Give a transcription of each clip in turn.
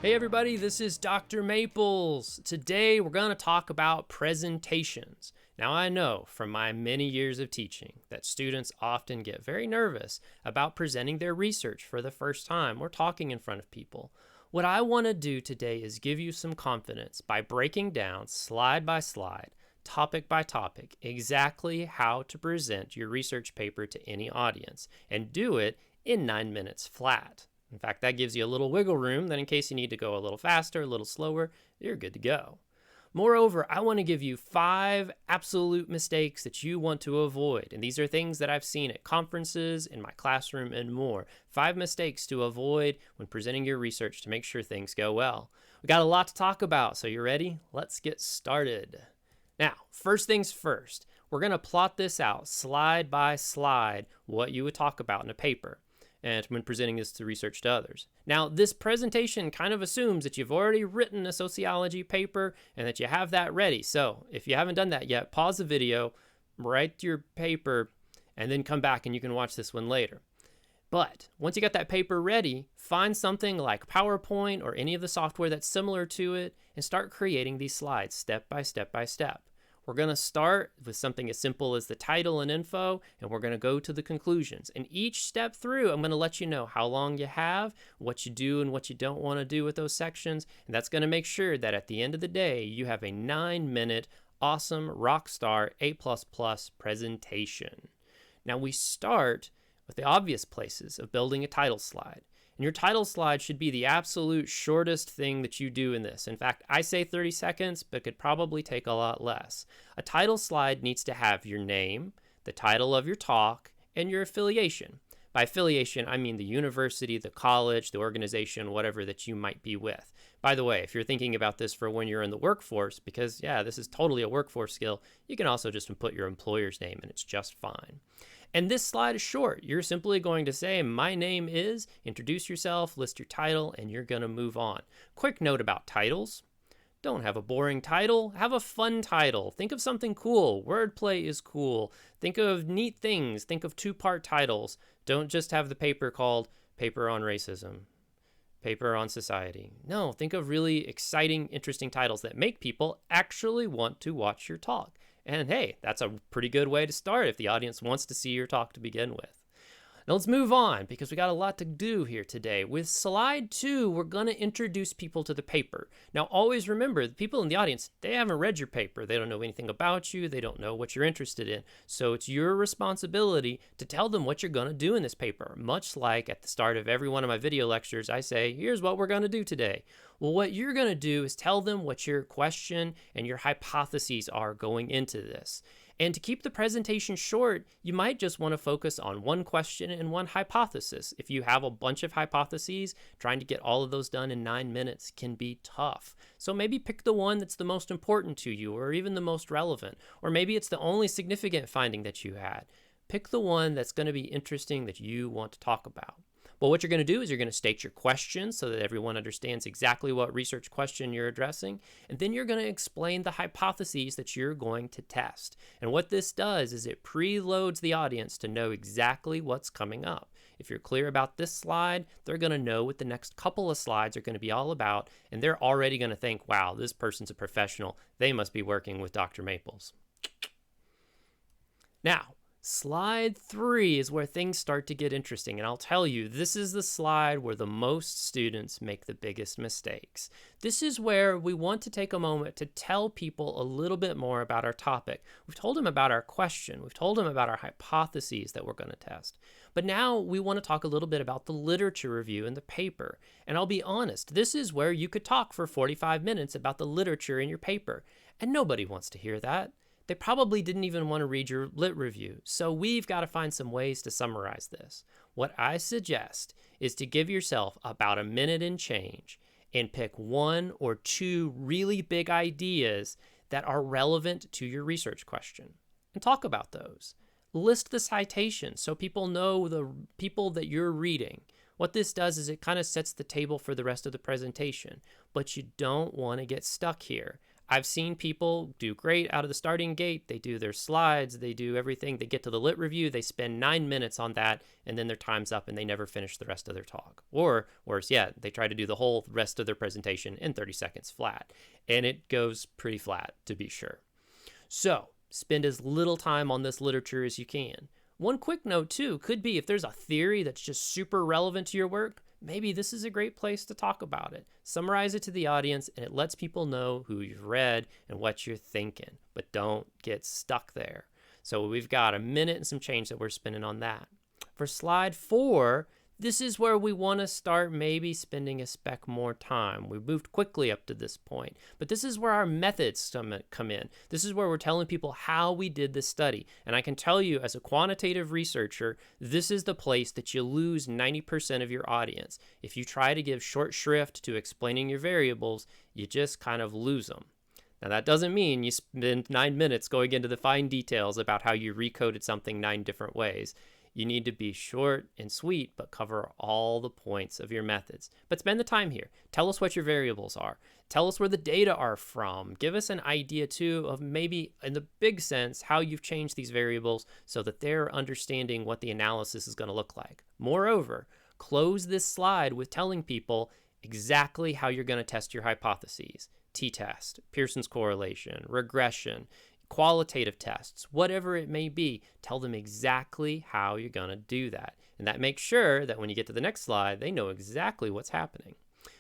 Hey everybody, this is Dr. Maples. Today we're going to talk about presentations. Now I know from my many years of teaching that students often get very nervous about presenting their research for the first time or talking in front of people. What I want to do today is give you some confidence by breaking down slide by slide, topic by topic, exactly how to present your research paper to any audience and do it in 9 minutes flat. In fact, that gives you a little wiggle room that in case you need to go a little faster, a little slower, you're good to go. Moreover, I want to give you 5 absolute mistakes that you want to avoid. And these are things that I've seen at conferences, in my classroom, and more. 5 mistakes to avoid when presenting your research to make sure things go well. We got a lot to talk about, so you ready? Let's get started. Now, first things first, we're going to plot this out slide by slide, what you would talk about in a paper, and when presenting this to research to others. Now, this presentation kind of assumes that you've already written a sociology paper and that you have that ready. So if you haven't done that yet, pause the video, write your paper, and then come back and you can watch this one later. But once you got that paper ready, find something like PowerPoint or any of the software that's similar to it and start creating these slides step by step by step. We're going to start with something as simple as the title and info, and we're going to go to the conclusions. And each step through, I'm going to let you know how long you have, what you do and what you don't want to do with those sections. And that's going to make sure that at the end of the day, you have a 9-minute, awesome, rockstar, A++ presentation. Now we start with the obvious places of building a title slide. And your title slide should be the absolute shortest thing that you do in this. In fact, I say 30 seconds, but could probably take a lot less. A title slide needs to have your name, the title of your talk, and your affiliation. By affiliation, I mean the university, the college, the organization, whatever that you might be with. By the way, if you're thinking about this for when you're in the workforce, because this is totally a workforce skill, you can also just put your employer's name and it's just fine. And this slide is short. You're simply going to say, my name is, introduce yourself, list your title, and you're going to move on. Quick note about titles. Don't have a boring title. Have a fun title. Think of something cool. Wordplay is cool. Think of neat things. Think of 2-part titles. Don't just have the paper called Paper on Racism, Paper on Society. No, think of really exciting, interesting titles that make people actually want to watch your talk. And hey, that's a pretty good way to start if the audience wants to see your talk to begin with. Now let's move on because we got a lot to do here today. With slide 2, we're going to introduce people to the paper. Now always remember, the people in the audience, they haven't read your paper. They don't know anything about you. They don't know what you're interested in. So it's your responsibility to tell them what you're going to do in this paper. Much like at the start of every one of my video lectures, I say, here's what we're going to do today. Well, what you're going to do is tell them what your question and your hypotheses are going into this. And to keep the presentation short, you might just want to focus on one question and one hypothesis. If you have a bunch of hypotheses, trying to get all of those done in 9 minutes can be tough. So maybe pick the one that's the most important to you or even the most relevant. Or maybe it's the only significant finding that you had. Pick the one that's going to be interesting that you want to talk about. Well, what you're going to do is you're going to state your question so that everyone understands exactly what research question you're addressing. And then you're going to explain the hypotheses that you're going to test. And what this does is it preloads the audience to know exactly what's coming up. If you're clear about this slide, they're going to know what the next couple of slides are going to be all about. And they're already going to think, wow, this person's a professional. They must be working with Dr. Maples. Now, slide 3 is where things start to get interesting, and I'll tell you, this is the slide where the most students make the biggest mistakes. This is where we want to take a moment to tell people a little bit more about our topic. We've told them about our question. We've told them about our hypotheses that we're going to test. But now we want to talk a little bit about the literature review in the paper. And I'll be honest, this is where you could talk for 45 minutes about the literature in your paper, and nobody wants to hear that. They probably didn't even want to read your lit review, so we've got to find some ways to summarize this. What I suggest is to give yourself about a minute and change and pick 1 or 2 really big ideas that are relevant to your research question and talk about those. List the citations so people know the people that you're reading. What this does is it kind of sets the table for the rest of the presentation, but you don't want to get stuck here. I've seen people do great out of the starting gate. They do their slides, they do everything. They get to the lit review, they spend 9 minutes on that, and then their time's up and they never finish the rest of their talk. Or worse yet, they try to do the whole rest of their presentation in 30 seconds flat. And it goes pretty flat, to be sure. So spend as little time on this literature as you can. One quick note too could be if there's a theory that's just super relevant to your work, maybe this is a great place to talk about it. Summarize it to the audience, and it lets people know who you've read and what you're thinking, but don't get stuck there. So we've got a minute and some change that we're spending on that. For slide 4, this is where we want to start maybe spending a speck more time. We moved quickly up to this point, but this is where our methods come in. This is where we're telling people how we did this study. And I can tell you as a quantitative researcher, this is the place that you lose 90% of your audience. If you try to give short shrift to explaining your variables, you just kind of lose them. Now, that doesn't mean you spend 9 minutes going into the fine details about how you recoded something 9 different ways. You need to be short and sweet, but cover all the points of your methods. But spend the time here. Tell us what your variables are. Tell us where the data are from. Give us an idea, too, of maybe, in the big sense, how you've changed these variables so that they're understanding what the analysis is going to look like. Moreover, close this slide with telling people exactly how you're going to test your hypotheses. T-test, Pearson's correlation, regression, qualitative tests, whatever it may be, tell them exactly how you're going to do that. And that makes sure that when you get to the next slide, they know exactly what's happening.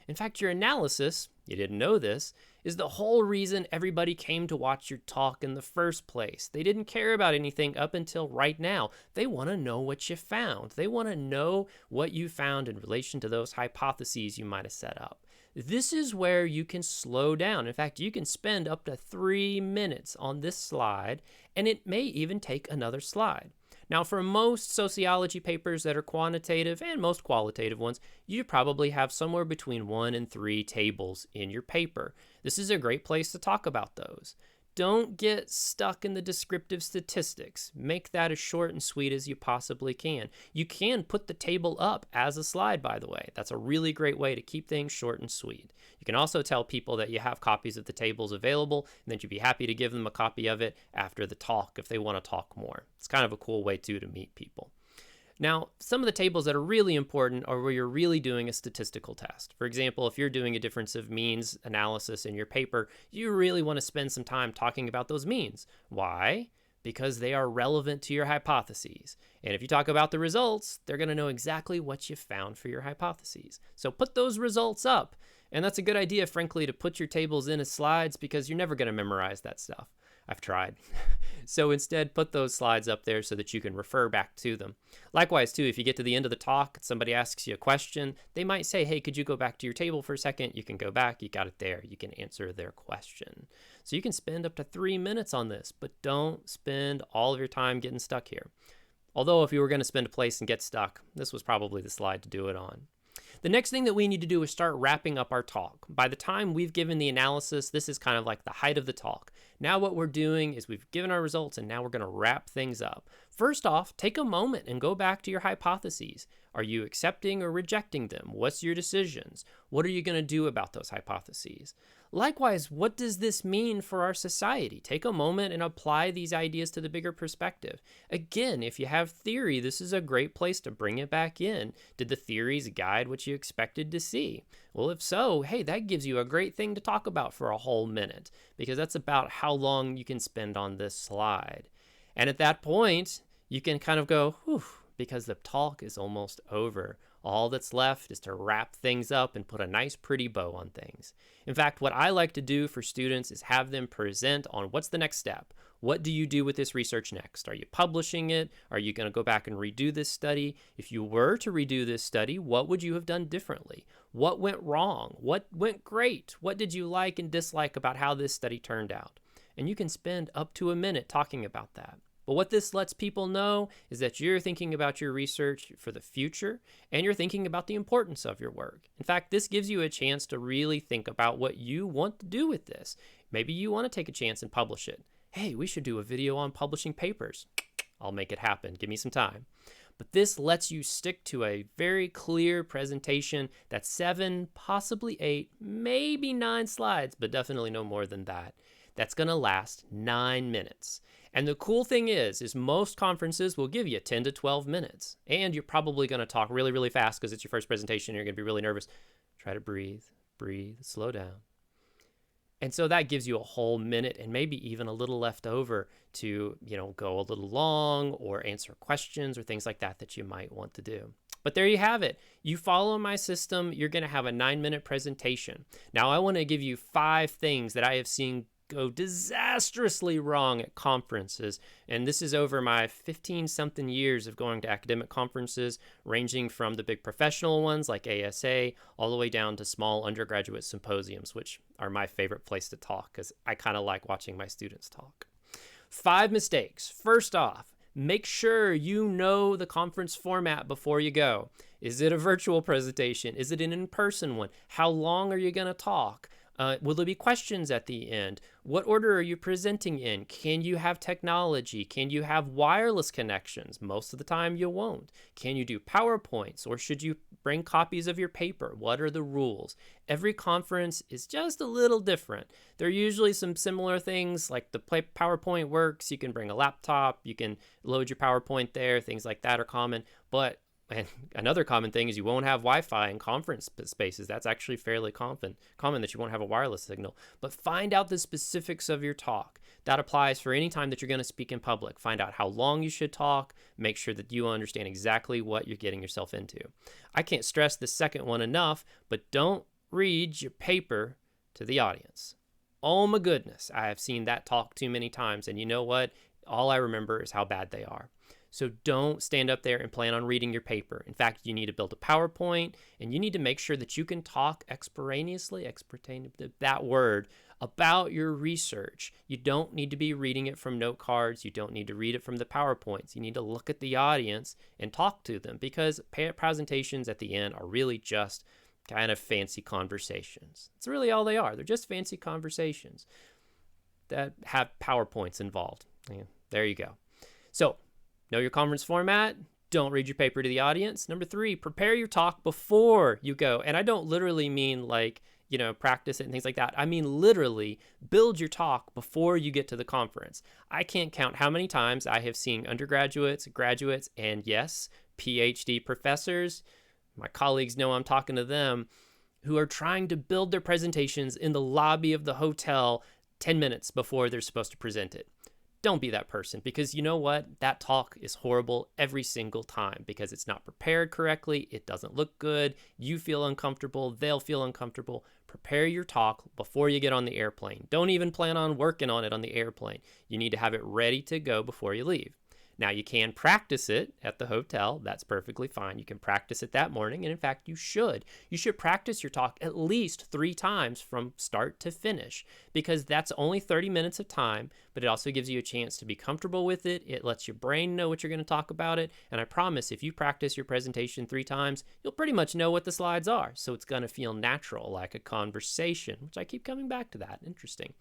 In fact, your analysis, you didn't know this, is the whole reason everybody came to watch your talk in the first place. They didn't care about anything up until right now. They want to know what you found. They want to know what you found in relation to those hypotheses you might have set up. This is where you can slow down. In fact, you can spend up to 3 minutes on this slide, and it may even take another slide. Now, for most sociology papers that are quantitative and most qualitative ones, you probably have somewhere between 1 and 3 tables in your paper. This is a great place to talk about those. Don't get stuck in the descriptive statistics. Make that as short and sweet as you possibly can. You can put the table up as a slide, by the way. That's a really great way to keep things short and sweet. You can also tell people that you have copies of the tables available and that you'd be happy to give them a copy of it after the talk if they want to talk more. It's kind of a cool way, too, to meet people. Now, some of the tables that are really important are where you're really doing a statistical test. For example, if you're doing a difference of means analysis in your paper, you really want to spend some time talking about those means. Why? Because they are relevant to your hypotheses. And if you talk about the results, they're going to know exactly what you found for your hypotheses. So put those results up. And that's a good idea, frankly, to put your tables in as slides because you're never going to memorize that stuff. I've tried. So instead, put those slides up there so that you can refer back to them. Likewise, too, if you get to the end of the talk, somebody asks you a question, they might say, hey, could you go back to your table for a second? You can go back. You got it there. You can answer their question. So you can spend up to 3 minutes on this, but don't spend all of your time getting stuck here. Although if you were going to spend a place and get stuck, this was probably the slide to do it on. The next thing that we need to do is start wrapping up our talk. By the time we've given the analysis, this is kind of like the height of the talk. Now what we're doing is we've given our results and now we're going to wrap things up. First off, take a moment and go back to your hypotheses. Are you accepting or rejecting them? What's your decisions? What are you going to do about those hypotheses? Likewise, what does this mean for our society? Take a moment and apply these ideas to the bigger perspective. Again, if you have theory, this is a great place to bring it back in. Did the theories guide what you expected to see? Well, if so, hey, that gives you a great thing to talk about for a whole minute, because that's about how long you can spend on this slide. And at that point, you can kind of go, whew, because the talk is almost over. All that's left is to wrap things up and put a nice pretty bow on things. In fact, what I like to do for students is have them present on what's the next step. What do you do with this research next? Are you publishing it? Are you going to go back and redo this study? If you were to redo this study, what would you have done differently? What went wrong? What went great? What did you like and dislike about how this study turned out? And you can spend up to a minute talking about that. But what this lets people know is that you're thinking about your research for the future and you're thinking about the importance of your work. In fact, this gives you a chance to really think about what you want to do with this. Maybe you want to take a chance and publish it. Hey, we should do a video on publishing papers. I'll make it happen. Give me some time. But this lets you stick to a very clear presentation that's 7, possibly 8, maybe 9 slides, but definitely no more than that. That's going to last 9 minutes. And the cool thing is most conferences will give you 10 to 12 minutes. And you're probably going to talk really, really fast because it's your first presentation and you're going to be really nervous. Try to breathe, slow down. And so that gives you a whole minute and maybe even a little left over to, go a little long or answer questions or things like that that you might want to do. But there you have it. You follow my system, you're going to have a 9-minute presentation. Now, I want to give you 5 things that I have seen go disastrously wrong at conferences. And this is over my 15-something years of going to academic conferences, ranging from the big professional ones like ASA, all the way down to small undergraduate symposiums, which are my favorite place to talk because I kind of like watching my students talk. 5 mistakes. First off, make sure you know the conference format before you go. Is it a virtual presentation? Is it an in-person one? How long are you going to talk? Will there be questions at the end? What order are you presenting in? Can you have technology? Can you have wireless connections? Most of the time you won't. Can you do PowerPoints, or should you bring copies of your paper? What are the rules? Every conference is just a little different. There are usually some similar things like the PowerPoint works. You can bring a laptop. You can load your PowerPoint there. Things like that are common. And another common thing is you won't have Wi-Fi in conference spaces. That's actually fairly common that you won't have a wireless signal. But find out the specifics of your talk. That applies for any time that you're going to speak in public. Find out how long you should talk. Make sure that you understand exactly what you're getting yourself into. I can't stress the second one enough, but don't read your paper to the audience. Oh my goodness, I have seen that talk too many times. And you know what? All I remember is how bad they are. So don't stand up there and plan on reading your paper. In fact, you need to build a PowerPoint, and you need to make sure that you can talk extemporaneously, that word, about your research. You don't need to be reading it from note cards. You don't need to read it from the PowerPoints. You need to look at the audience and talk to them, because presentations at the end are really just kind of fancy conversations. That's really all they are. They're just fancy conversations that have PowerPoints involved. Yeah, there you go. So, know your conference format. Don't read your paper to the audience. Number 3, prepare your talk before you go. And I don't literally mean practice it and things like that. I mean literally build your talk before you get to the conference. I can't count how many times I have seen undergraduates, graduates, and yes, PhD professors, my colleagues know I'm talking to them, who are trying to build their presentations in the lobby of the hotel 10 minutes before they're supposed to present it. Don't be that person, because you know what? That talk is horrible every single time because it's not prepared correctly. It doesn't look good. You feel uncomfortable. They'll feel uncomfortable. Prepare your talk before you get on the airplane. Don't even plan on working on it on the airplane. You need to have it ready to go before you leave. Now, you can practice it at the hotel. That's perfectly fine. You can practice it that morning, and in fact, you should. You should practice your talk at least 3 times from start to finish, because that's only 30 minutes of time, but it also gives you a chance to be comfortable with it. It lets your brain know what you're going to talk about it, and I promise if you practice your presentation 3 times, you'll pretty much know what the slides are, so it's going to feel natural, like a conversation, which I keep coming back to that. Interesting.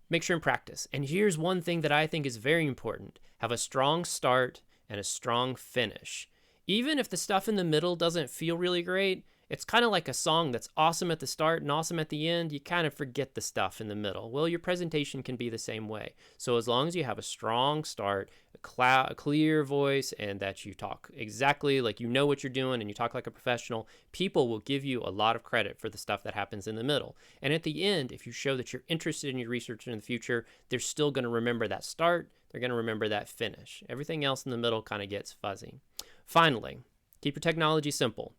Make sure and practice. And here's one thing that I think is very important. Have a strong start and a strong finish. Even if the stuff in the middle doesn't feel really great, it's kind of like a song that's awesome at the start and awesome at the end. You kind of forget the stuff in the middle. Well, your presentation can be the same way. So as long as you have a strong start, a clear voice, and that you talk exactly like you know what you're doing and you talk like a professional, people will give you a lot of credit for the stuff that happens in the middle. And at the end, if you show that you're interested in your research in the future, they're still going to remember that start. They're going to remember that finish. Everything else in the middle kind of gets fuzzy. Finally, keep your technology simple.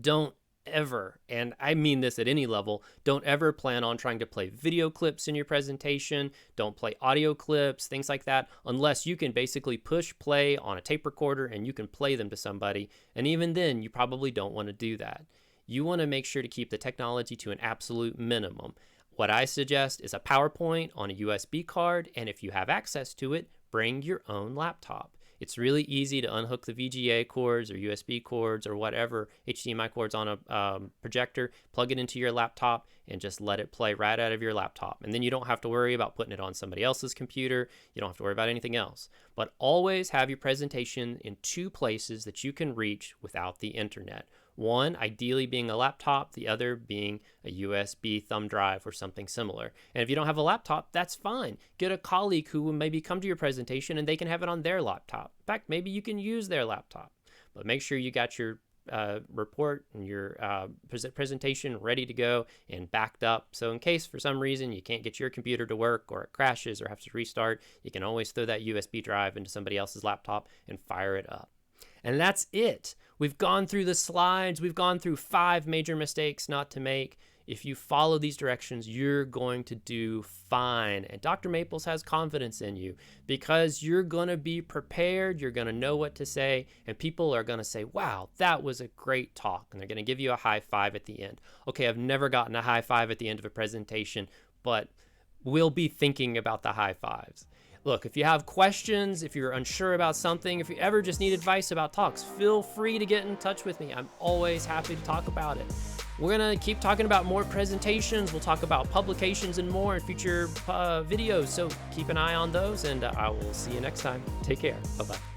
Don't ever, and I mean this at any level, don't ever plan on trying to play video clips in your presentation. Don't play audio clips, things like that, unless you can basically push play on a tape recorder and you can play them to somebody. And even then, you probably don't want to do that. You want to make sure to keep the technology to an absolute minimum. What I suggest is a PowerPoint on a USB card, and if you have access to it, bring your own laptop. It's really easy to unhook the VGA cords or USB cords or whatever HDMI cords on a projector, plug it into your laptop, and just let it play right out of your laptop. And then you don't have to worry about putting it on somebody else's computer. You don't have to worry about anything else. But always have your presentation in two places that you can reach without the internet. One, ideally being a laptop, the other being a USB thumb drive or something similar. And if you don't have a laptop, that's fine. Get a colleague who will maybe come to your presentation and they can have it on their laptop. In fact, maybe you can use their laptop. But make sure you got your report and your presentation ready to go and backed up. So in case for some reason you can't get your computer to work or it crashes or have to restart, you can always throw that USB drive into somebody else's laptop and fire it up. And that's it. We've gone through the slides. We've gone through 5 major mistakes not to make. If you follow these directions, you're going to do fine. And Dr. Maples has confidence in you because you're going to be prepared. You're going to know what to say. And people are going to say, wow, that was a great talk. And they're going to give you a high five at the end. Okay, I've never gotten a high five at the end of a presentation, but we'll be thinking about the high fives. Look, if you have questions, if you're unsure about something, if you ever just need advice about talks, feel free to get in touch with me. I'm always happy to talk about it. We're going to keep talking about more presentations. We'll talk about publications and more in future videos. So keep an eye on those, and I will see you next time. Take care. Bye-bye.